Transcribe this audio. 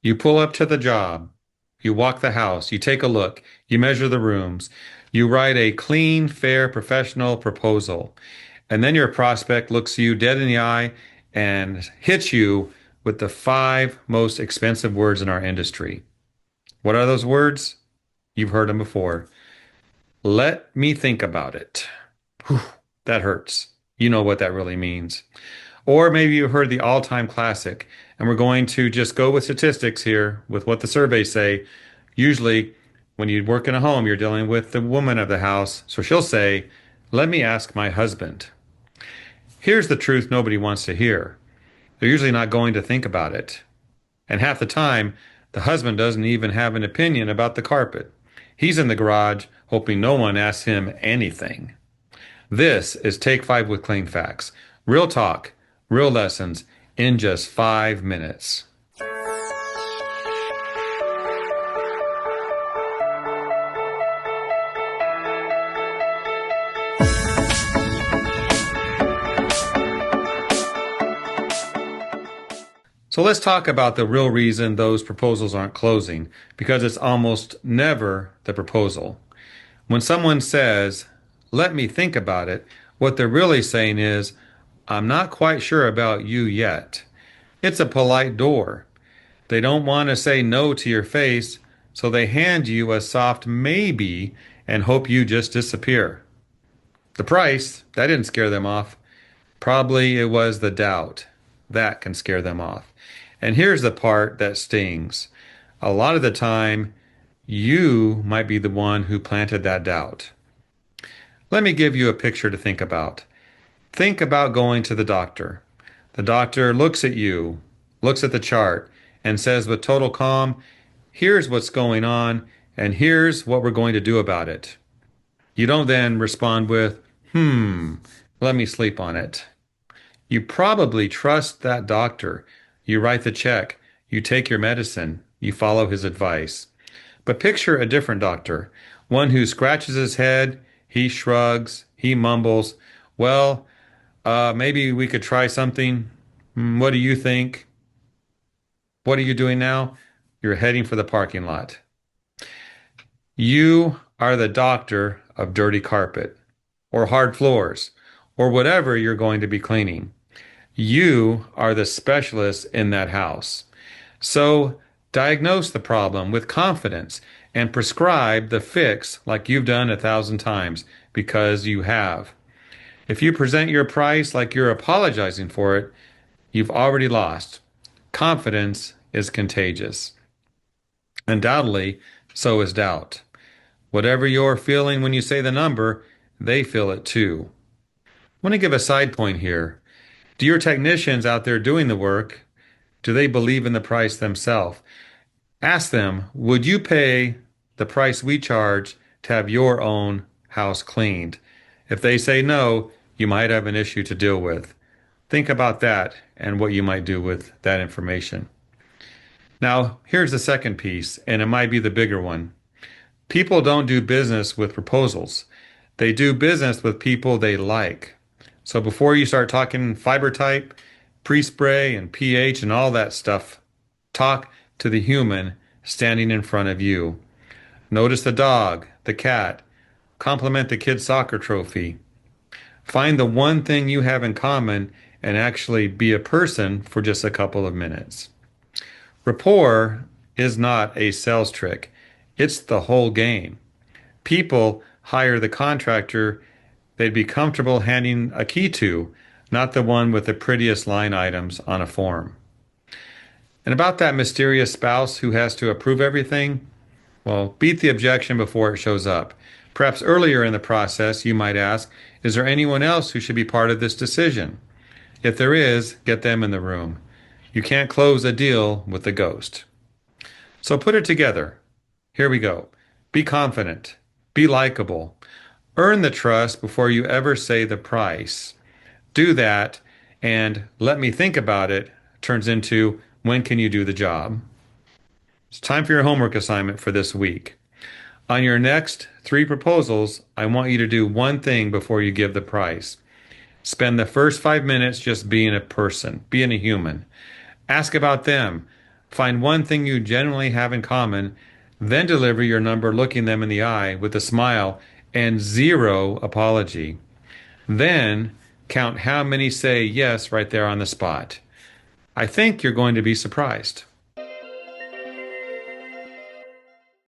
You pull up to the job. You walk the house. You take a look. You measure the rooms. You write a clean, fair, professional proposal. And then your prospect looks you dead in the eye and hits you with the five most expensive words in our industry. What are those words? You've heard them before. Let me think about it. Whew, that hurts. You know what that really means. Or maybe you heard the all-time classic, and we're going to just go with statistics here with what the surveys say. Usually, when you work in a home, you're dealing with the woman of the house, so she'll say, let me ask my husband. Here's the truth nobody wants to hear. They're usually not going to think about it. And half the time, the husband doesn't even have an opinion about the carpet. He's in the garage hoping no one asks him anything. This is Take 5 with Cleanfax. Real talk, real lessons in just 5 minutes. So let's talk about the real reason those proposals aren't closing, because it's almost never the proposal. When someone says, let me think about it, what they're really saying is, I'm not quite sure about you yet. It's a polite door. They don't want to say no to your face, so they hand you a soft maybe and hope you just disappear. The price, that didn't scare them off. Probably it was the doubt. That can scare them off. And here's the part that stings. A lot of the time, you might be the one who planted that doubt. Let me give you a picture to think about. Think about going to the doctor. The doctor looks at you, looks at the chart, and says with total calm, here's what's going on, and here's what we're going to do about it. You don't then respond with, let me sleep on it. You probably trust that doctor. You write the check. You take your medicine. You follow his advice. But picture a different doctor, one who scratches his head, he shrugs, he mumbles, well, maybe we could try something. What do you think? What are you doing now? You're heading for the parking lot. You are the doctor of dirty carpet or hard floors or whatever you're going to be cleaning. You are the specialist in that house. So diagnose the problem with confidence and prescribe the fix like you've done 1,000 times, because you have. If you present your price like you're apologizing for it, you've already lost. Confidence is contagious. Undoubtedly, so is doubt. Whatever you're feeling when you say the number, they feel it too. I want to give a side point here. Do your technicians out there doing the work, do they believe in the price themselves? Ask them, would you pay the price we charge to have your own house cleaned? If they say no, you might have an issue to deal with. Think about that and what you might do with that information. Now, here's the second piece, and it might be the bigger one. People don't do business with proposals. They do business with people they like. So before you start talking fiber type, pre-spray, and pH and all that stuff, talk to the human standing in front of you. Notice the dog, the cat. Compliment the kid's soccer trophy. Find the one thing you have in common and actually be a person for just a couple of minutes. Rapport is not a sales trick. It's the whole game. People hire the contractor they'd be comfortable handing a key to, not the one with the prettiest line items on a form. And about that mysterious spouse who has to approve everything, well, beat the objection before it shows up. Perhaps earlier in the process, you might ask, is there anyone else who should be part of this decision? If there is, get them in the room. You can't close a deal with a ghost. So put it together. Here we go. Be confident. Be likable. Earn the trust before you ever say the price. Do that, and let me think about it turns into when can you do the job? It's time for your homework assignment for this week. On your next 3 proposals, I want you to do one thing before you give the price. Spend the first 5 minutes just being a person, being a human. Ask about them. Find one thing you genuinely have in common, then deliver your number looking them in the eye with a smile and zero apology. Then count how many say yes right there on the spot. I think you're going to be surprised.